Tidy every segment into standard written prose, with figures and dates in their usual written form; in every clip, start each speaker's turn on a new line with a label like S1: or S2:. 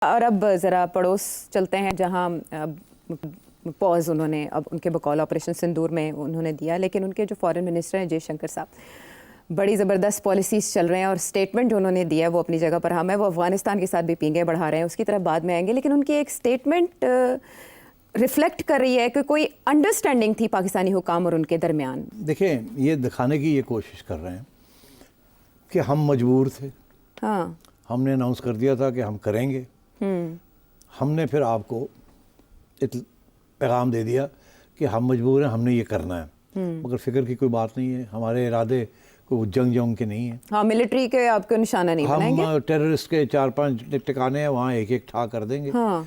S1: اور اب ذرا پڑوس چلتے ہیں جہاں پوز انہوں نے اب ان کے بقول آپریشن سندور میں انہوں نے دیا، لیکن ان کے جو فارن منسٹر ہیں جے شنکر صاحب، بڑی زبردست پالیسیز چل رہے ہیں اور سٹیٹمنٹ جو انہوں نے دیا ہے وہ اپنی جگہ پر ہم ہے، وہ افغانستان کے ساتھ بھی پینگیں بڑھا رہے ہیں، اس کی طرف بعد میں آئیں گے، لیکن ان کی ایک سٹیٹمنٹ ریفلیکٹ کر رہی ہے کہ کوئی انڈرسٹینڈنگ تھی پاکستانی حکام اور ان کے درمیان۔
S2: دیکھیں، یہ دکھانے کی یہ کوشش کر رہے ہیں کہ ہم مجبور تھے،
S1: ہاں،
S2: ہم نے اناؤنس کر دیا تھا کہ ہم کریں گے، ہم نے پھر آپ کو پیغام دے دیا کہ ہم مجبور ہیں، ہم نے یہ کرنا ہے، مگر فکر کی کوئی بات نہیں ہے، ہمارے ارادے کوئی جنگ کے نہیں ہیں۔
S1: ہاں، ملٹری کے آپ کو نشانہ نہیں بنائیں گے،
S2: ہم ٹیررسٹ کے 4-5 ٹھکانے ہیں وہاں ایک ایک ٹھا کر دیں گے،
S1: ہاں،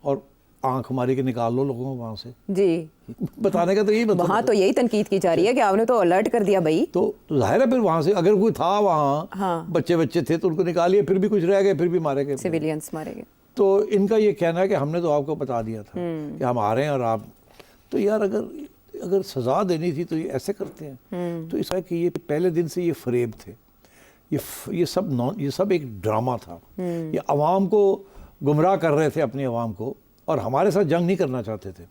S2: اور آنکھ ہماری کے نکال لو لوگوں کو وہاں سے۔
S1: جی،
S2: بتانے کا تو یہی مطلب
S1: وہاں تو یہی تنقید کی جا رہی ہے کہ آپ نے تو الرٹ کر دیا بھائی،
S2: تو ظاہر ہے پھر وہاں سے اگر کوئی تھا وہاں بچے تھے تو ان کو نکالیے، پھر بھی کچھ رہ گئے، پھر بھی مارے گئے،
S1: سویلینس مارے گئے۔
S2: تو ان کا یہ کہنا ہے کہ ہم نے تو آپ کو بتا دیا تھا کہ ہم آ رہے ہیں، اور آپ تو یار اگر سزا دینی تھی تو یہ ایسے کرتے ہیں۔ تو اس کا کہ یہ پہلے دن سے یہ فریب تھے، یہ سب ایک ڈرامہ تھا، یہ عوام کو گمراہ کر رہے تھے، اپنی عوام کو، اور ہمارے ساتھ جنگ نہیں کرنا چاہتے تھے۔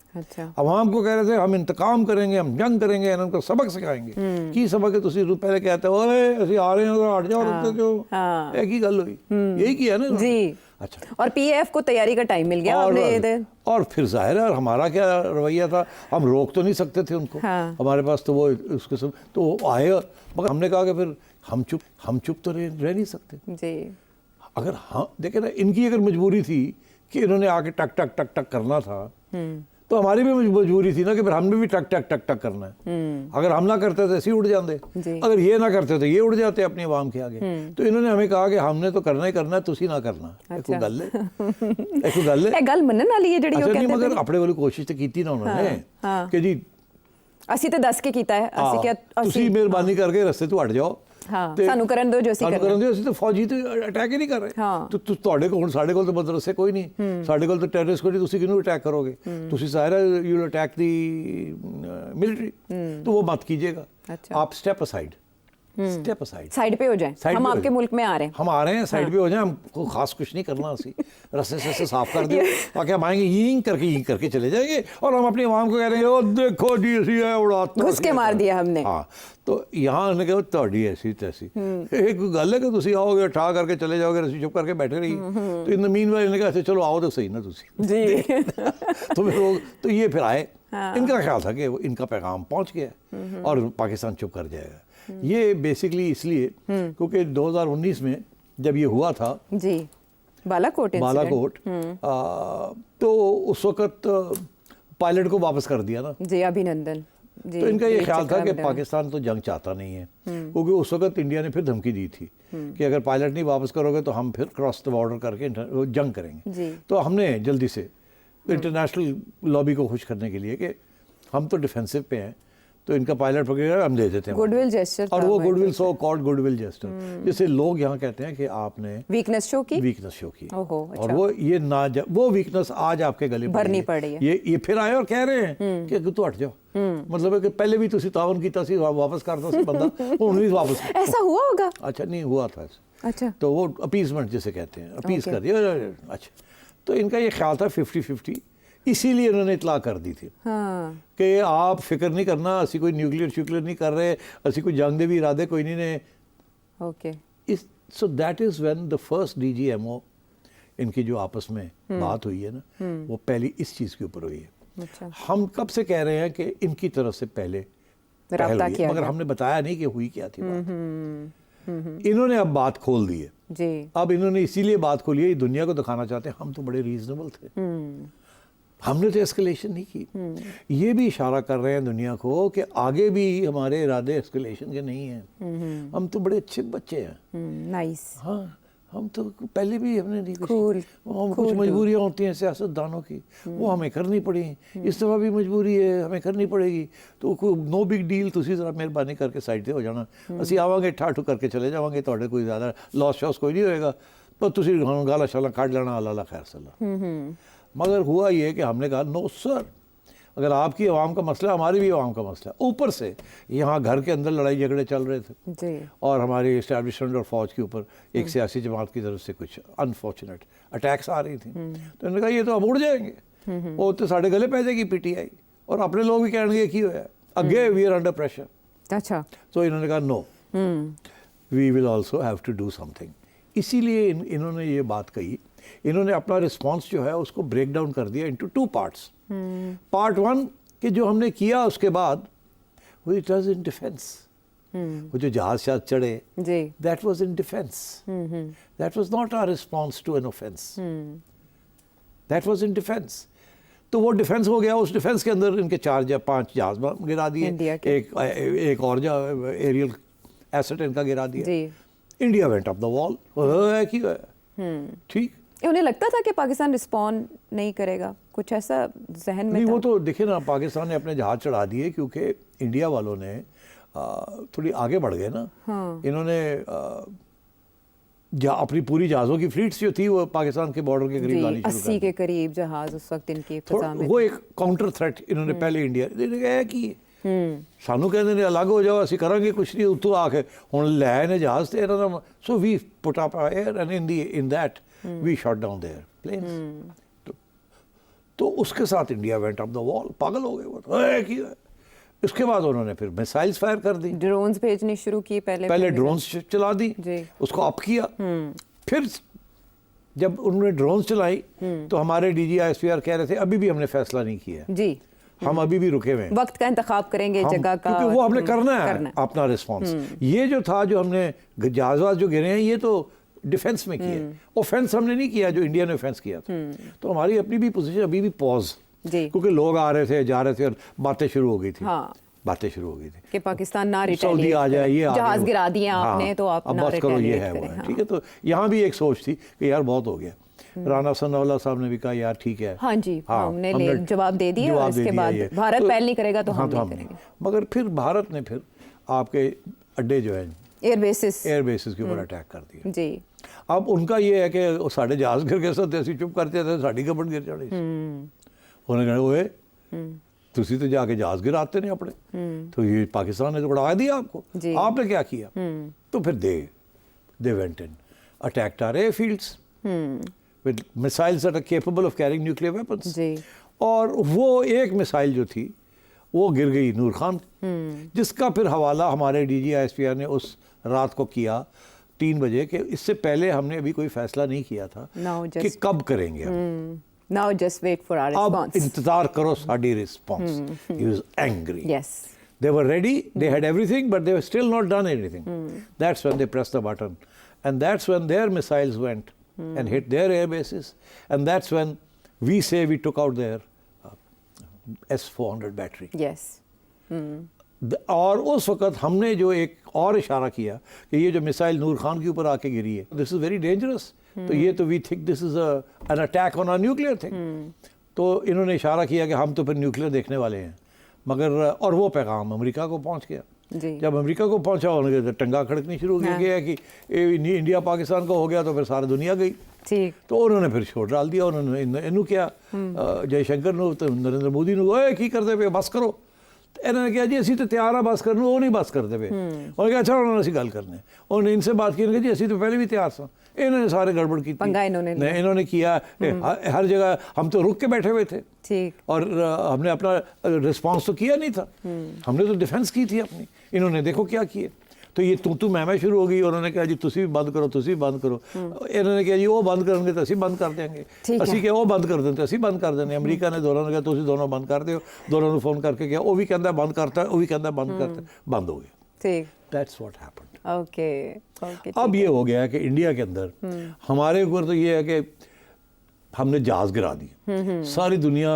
S2: عوام کو کہہ رہے تھے ہم انتقام کریں گے، ہم جنگ کریں گے، ان کو سبق سکھائیں گے۔ کی سبق ہے؟ تسی پہلے کہتے ہو اے آ رہے ہیں، ہٹ جاؤ، رکھتے جو ایک ہی گل ہوئی، یہی کیا نا
S1: جی۔
S2: اچھا،
S1: اور پی ایف کو تیاری کا ٹائم مل گیا،
S2: اور پھر ظاہر ہے ہمارا کیا رویہ تھا، ہم روک تو نہیں سکتے تھے ان کو، ہمارے پاس تو وہ اس قسم تو وہ آئے، مگر ہم نے کہا کہ پھر ہم چپ تو رہ نہیں سکتے
S1: جی۔
S2: اگر دیکھیں نا، ان کی اگر مجبوری تھی کہ انہوں نے آ کے ٹک ٹک ٹک ٹک کرنا تھا، تو ہماری بھی مجبوری تھی نا کہ پھر ہم نے بھی ٹک ٹک ٹک ٹک کرنا ہے۔ اگر ہم نہ کرتے تو ایسے ہی اڑ جاندے، اگر یہ نہ کرتے تو یہ اڑ جاتے اپنی عوام کے آگے۔ تو انہوں نے ہمیں کہا کہ ہم نے تو کرنا ہی کرنا ہے، تسی نہ کرنا۔ ایک گل ہے،
S1: گل منن والی ہے جڑی وہ کہتے ہیں،
S2: مگر اپنے والی کوشش تو کیتی نا انہوں نے کہ جی
S1: اسی تے دس کے کیتا ہے،
S2: تسی مہربانی کر کے رستے تو ہٹ جاؤ،
S1: سانو کرن دو جو اسی کرنا،
S2: اسی تو فوجی تو اٹیک ہی نہیں کر رہے، تو تواڈے کول ساڈے کول تو مدرسے کوئی نہیں، ساڈے کول تو ٹیررسٹ کوئی نہیں، تسی کینوں اٹیک کرو گے؟ تسی ظاہر ہے you will attack the military, تو وہ مت کیجیے گا، آپ اسٹیپ اسائڈ،
S1: سائڈ پہ ہو جائیں، ہم آپ کے ملک میں آ رہے ہیں،
S2: ہم آ رہے ہیں، سائڈ پہ ہو جائیں، ہم کو خاص کچھ نہیں کرنا، اسی رستے سے صاف کر دیں تاکہ ہم آئیں گے، یہیں کر کے چلے جائیں گے، اور ہم اپنی عوام کو کہہ رہے ہیں او دیکھو جی اسی ہے اڑاتا،
S1: گھس کے مار دیا ہم نے۔
S2: ہاں، تو یہاں انہوں نے کہا تہاڈی ایسی تیسی، ایک گل ہے کہ تسی آؤ گے اٹھا کر کے چلے جاؤ گے، رسی چپ کر کے بیٹھے رہیے، تو ان مین والے نے کہا چلو آؤ تو صحیح نا تسی
S1: جی،
S2: تو یہ پھر آئے، ان کا خیال تھا کہ ان کا پیغام پہنچ گیا اور پاکستان چپ کر جائے گا۔ یہ بیسکلی اس لیے کیونکہ 2019 میں جب یہ ہوا تھا
S1: جی، بالا کوٹ،
S2: تو اس وقت پائلٹ کو واپس کر دیا نا،
S1: جی، ابھینندن،
S2: تو ان کا یہ خیال تھا کہ پاکستان تو جنگ چاہتا نہیں ہے، کیونکہ اس وقت انڈیا نے پھر دھمکی دی تھی کہ اگر پائلٹ نہیں واپس کرو گے تو ہم پھر کراس دا بارڈر کر کے جنگ کریں گے۔ تو ہم نے جلدی سے انٹرنیشنل لابی کو خوش کرنے کے لیے کہ ہم تو ڈیفینسو پہ ہیں، تو ان کا پائلٹ پکڑے ہم دے دیتے ہیں،
S1: گڈ ول جیسچر،
S2: اور وہ good will so called good will gesture, جسے لوگ یہاں کہتے ہیں کہ آپ نے
S1: ویکنس شو کی،
S2: اور وہ ویکنس آج آپ کے گلے
S1: بھرنی پڑ رہی ہے۔
S2: یہ پھر آئے اور کہہ رہے ہیں کہ تو ہٹ جاؤ، مطلب ہے کہ پہلے بھی تسی تعاون کیتا سی، واپس کرتا سی بندہ، انہوں نے واپس،
S1: ایسا ہوا ہوگا؟
S2: اچھا نہیں ہوا تھا ایسا،
S1: اچھا،
S2: تو وہ اپیزمنٹ جسے کہتے ہیں، اپیز کر دیا۔ اچھا، تو ان کا یہ خیال تھا 50-50، اسی لیے انہوں نے اطلاع کر دی تھی کہ آپ فکر نہیں کرنا، اسی کوئی نیوکلیئر نہیں کر رہے، اسی کوئی جنگ دے بھی ارادے کوئی نہیں نے۔
S1: Okay,
S2: so that is when the first D G M O ان کی جو آپس میں بات ہوئی ہے نا، وہ پہلی اس چیز کے اوپر ہوئی ہے۔ ہم کب سے کہہ رہے ہیں کہ ان کی طرف سے پہلے
S1: رابطہ کیا،
S2: مگر ہم نے بتایا نہیں کہ ہوئی کیا تھی بات۔ انہوں نے اب بات کھول دی ہے
S1: جی،
S2: اب انہوں نے اسی لیے بات کھولی ہے، دنیا کو دکھانا چاہتے ہیں ہم تو بڑے ریزنیبل تھے، ہم نے تو ایسکلیشن نہیں کی۔ یہ بھی اشارہ کر رہے ہیں دنیا کو کہ آگے بھی ہمارے ارادے ایسکلیشن کے نہیں ہیں، ہم تو بڑے اچھے بچے ہیں۔
S1: نائس،
S2: ہاں، ہم تو پہلے بھی ہم نے نہیں کچھ مجبوریاں ہوتی ہیں سیاست دانوں کی، وہ ہمیں کرنی پڑی، اس دفعہ بھی مجبوری ہے ہمیں کرنی پڑے گی، تو نو بگ ڈیل، تسی ذرا مہربانی کر کے سائڈ تے ہو جانا، اسی آواں گے ٹھاٹھو کر کے چلے جاواں گے، تواڈے کوئی زیادہ لاس شاس کوئی نہیں ہوئے گا، تو تسی گالا شالا کھڑ لینا، اللہ خیر صلاح۔ مگر ہوا یہ کہ ہم نے کہا نو سر، अगर आपकी आवाम का मसला, हमारी भी आवाम का मसला, ऊपर से यहाँ घर के अंदर लड़ाई झगड़े चल रहे थे
S1: जी,
S2: और हमारी इस्टेब्लिशमेंट और फौज के ऊपर एक सियासी जमात की तरफ से कुछ अनफॉर्चुनेट अटैक्स आ रही थी, तो इन्होंने कहा ये तो अब उड़ जाएंगे, वो तो साढ़े गले पै जाएगी पीटीआई, और अपने लोग भी कहने की होया अगे वी आर अंडर प्रेशर।
S1: अच्छा,
S2: तो इन्होंने कहा no, we will also have to do something. इसीलिए इन्होंने ये बात कही, इन्होंने अपना रिस्पॉन्स जो है उसको ब्रेक डाउन कर दिया इनटू 2 पार्ट्स। पार्ट 1 कि जो हमने किया उसके बाद वो इट वाज इन डिफेंस, वो जो जहाज शायद चढ़े
S1: जी,
S2: that was in defence, that was not our response to an offence, that was in defence. तो वो डिफेंस हो गया, उस डिफेंस के अंदर इनके 4 या 5 जहाज गिरा
S1: इंडिया
S2: दिए,
S1: के।
S2: एक और एरियल एसेट इनका गिरा दिया।
S1: जी,
S2: India went up the wall, ठीक।
S1: उन्हें लगता था कि पाकिस्तान रिस्पॉन्ड नहीं करेगा, कुछ ऐसा जहन में
S2: नहीं,
S1: था?
S2: वो तो देखिए ना, पाकिस्तान ने अपने जहाज चढ़ा दिए क्योंकि इंडिया वालों ने थोड़ी आगे बढ़ गए ना।
S1: हाँ,
S2: इन्होंने अपनी पूरी जहाज़ों की फ्लीट्स जो थी वो पाकिस्तान के बॉर्डर के करीब लानी शुरू
S1: 80
S2: कर
S1: के करीब जहाज उस वक्त इनकी फिजा में
S2: वो एक काउंटर थ्रेट इन्होंने पहले इंडिया ने की ਸਾਨੂੰ ਕਹਿੰਦੇ ਨੇ ਅਲੱਗ ਹੋ ਜਾਓ, ਅਸੀਂ ਕਰਾਂਗੇ ਕੁਛ ਨਹੀਂ, ਉੱਥੋਂ ਆ ਕੇ ਹੁਣ ਲੈ ਨੇ ਜਹਾਜ਼ ਤੇ ਇਹਨਾਂ ਦਾ। So we put up air and in that we shot down their planes. तो उसके साथ India went up the wall, पागल हो गए वो तो। उसके बाद उन्होंने फिर मिसाइल्स फायर कर दी,
S1: ड्रोन्स भेजनी शुरू की,
S2: पहले ड्रोन्स चला दी, उसको अप किया। फिर जब उन्होंने ड्रोन्स चलाई तो हमारे DGISPR कह रहे थे अभी भी हमने फैसला नहीं किया है,
S1: जी,
S2: हम अभी भी रुके हुए हैं,
S1: वक्त का इंतखाब करेंगे, जगह का,
S2: क्योंकि वो हमने करना है अपना रिस्पॉन्स। ये जो था, जो हमने जहाज जो गिरे हैं, ये तो डिफेंस में किया, ऑफेंस हमने नहीं किया जो इंडिया ने ऑफेंस किया था। तो हमारी अपनी भी पोजीशन अभी भी पॉज, क्योंकि लोग आ रहे थे, जा रहे थे, और बातें शुरू हो गई थी।
S1: हाँ,
S2: बातें शुरू हो गई थी
S1: कि पाकिस्तान ना
S2: सऊदी आ जाए, ये
S1: जहाज गिरा दिया आपने, तो आप ना
S2: बस करो, ये है वो है, ठीक है। तो यहाँ भी एक सोच थी कि यार बहुत हो गया। राना सनाउल्लाह साहब ने भी कहा यार ठीक है,
S1: हाँ जी, हमने जवाब दे दिया, और इसके बाद भारत पहल नहीं करेगा तो हम नहीं करेंगे।
S2: मगर फिर भारत ने फिर आपके अड्डे जो है
S1: एयर बेसिस
S2: के ऊपर अटैक कर दिया
S1: जी।
S2: अब उनका ये है कि साढ़े जहाज गिर गए सर, ਅਸੀਂ ਚੁੱਪ करते थे, ਸਾਡੀ ਕਬੜ गिर ਚੜੀ। उन्होंने कहा ओए तुसी तो जाके जहाज गिराते नहीं अपने, तो ये पाकिस्तान ने तो उड़ा दिया आपको, आपने क्या किया? तो फिर they went in, attacked our airfields with missiles that are capable of carrying nuclear weapons।
S1: जी।
S2: और वो एक मिसाइल जो थी वो गिर गई नूर खान, जिसका फिर हवाला हमारे DGISPR ने उस रात को किया 3 बजे के। इससे पहले हमने अभी कोई फैसला नहीं किया था कि कब करेंगे हम।
S1: Now just wait for our
S2: अब
S1: response।
S2: इंतजार करो sari response. He was angry।
S1: Yes।
S2: They were ready, they had everything, but they were still not done anything। That's when they pressed the button, and that's when their missiles went and hit their air bases, and that's when we say we took out their S-400 battery।
S1: Yes।
S2: और उस वक्त हमने जो एक और इशारा किया कि ये जो मिसाइल नूर खान के ऊपर आके गिरी है, दिस इज़ वेरी डेंजरस, तो ये तो we think this is an attack on our nuclear thing. तो इन्होंने इशारा किया कि हम तो फिर न्यूक्लियर देखने वाले हैं, मगर और वो पैगाम अमेरिका को पहुंच गया। जब अमेरिका को पहुंचा, उन्होंने तो टंगा खड़कनी शुरू हो गया कि इंडिया पाकिस्तान का हो गया तो फिर सारी दुनिया गई।
S1: ठीक।
S2: तो उन्होंने फिर छोड़ डाल दिया, उन्होंने इनू क्या जयशंकर ने तो नरेंद्र मोदी ने ओए की करते पे बस करो, इन्होंने कहा जी असी तो तैयार हाँ बस करने, वो नहीं बस करते पे। उन्होंने कहा अच्छा उन्होंने असी गल करने, उन्होंने इनसे बात की, जी असी तो पहले भी तैयार सा। इन्होंने सारे गड़बड़ की, इन्होंने किया हर जगह, हम तो रुक के बैठे हुए थे।
S1: ठीक।
S2: और हमने अपना रिस्पॉन्स तो किया नहीं था, हमने तो डिफेंस की थी अपनी। इन्होंने देखो क्या किए, तो ये तू मैं शुरू हो गई। उन्होंने कहा जी तुसी भी बंद करो, तुसी भी बंद करो। इन्होंने कहा जी वो बंद करेंगे तो असी बंद कर देंगे, असी क्या वो बंद कर देंगे असी बंद कर देंगे। अमरीका ने दोनों ने कहा तुसी दोनों बंद कर दो, दोनों ने फोन करके कहा, वो भी कहता बंद करता है, वो भी कहता बंद करता है, बंद हो गया।
S1: ठीक।
S2: That's what happened.
S1: ओके।
S2: अब ये हो गया है कि इंडिया के अंदर हमारे ऊपर तो ये है कि हमने जहाज गिरा दिए, सारी दुनिया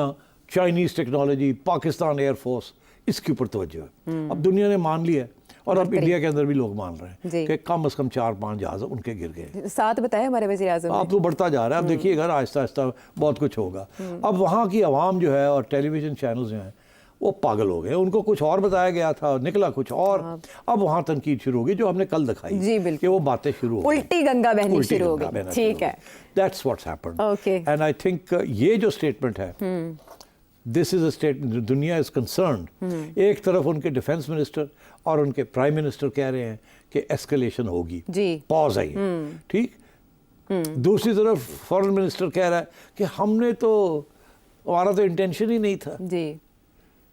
S2: चाइनीज टेक्नोलॉजी, पाकिस्तान एयरफोर्स, इसके ऊपर तवज्जो है। अब दुनिया ने मान लिया, और अब इंडिया के अंदर भी लोग मान रहे हैं कि कम से कम 4-5 जहाज उनके गिर गए।
S1: 7 बताया हमारे वज़ीर आज़म ने।
S2: अब तो बढ़ता जा रहा है, अब देखिएगा आहिस्ता आहिस्ता बहुत कुछ होगा। अब वहाँ की आवाम जो है और टेलीविज़न चैनल्स जो हैं वो पागल हो गए, उनको कुछ और बताया गया था, निकला कुछ और। अब वहाँ तनकीद शुरू होगी जो हमने कल दिखाई
S1: जी, बिल्कुल,
S2: कि वो बातें शुरू हो,
S1: उल्टी गंगा बहनी शुरू हो गई। ठीक है,
S2: that's what's happened.
S1: Okay.
S2: And I think ये जो स्टेटमेंट है दिस इज अ स्टेट, दुनिया इज कंसर्न्ड। एक तरफ उनके डिफेंस मिनिस्टर और उनके प्राइम मिनिस्टर कह रहे हैं कि एस्केलेशन होगी, पॉज आई, ठीक। दूसरी तरफ फॉरेन मिनिस्टर कह रहा है कि हमारा तो इंटेंशन ही नहीं था
S1: जी,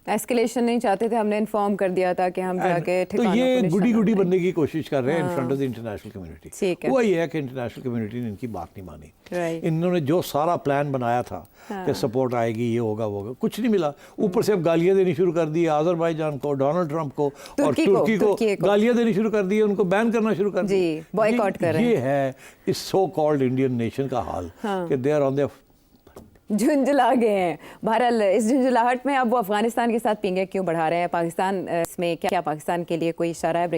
S1: एस्केलेशन नहीं चाहते थे, हमने इन्फॉर्म कर दिया था कि हम जाके
S2: तो ये गुडी गुडी बनने की कोशिश कर रहे हैं in front of the international community. हुआ ये है कि इंटरनेशनल कम्युनिटी ने इनकी बात नहीं मानी। इन्होंने जो सारा प्लान बनाया था कि सपोर्ट आएगी, ये होगा वो होगा, कुछ नहीं मिला। ऊपर से अब गालियां देनी शुरू कर दी आज़रबाईजान को, डोनाल्ड ट्रंप को और तुर्की को गालियां देनी शुरू कर दी, उनको बैन करना शुरू कर दिया,
S1: बॉयकॉट कर रहे हैं।
S2: ये है इस सो कॉल्ड इंडियन नेशन का हाल कि दे आर ऑन द
S1: झुंझला गए हैं। बहरहाल इस झुंझलाहट में अब वो अफगानिस्तान के साथ पिंगे क्यों बढ़ा रहे हैं, पाकिस्तान इसमें क्या पाकिस्तान के लिए कोई इशारा है?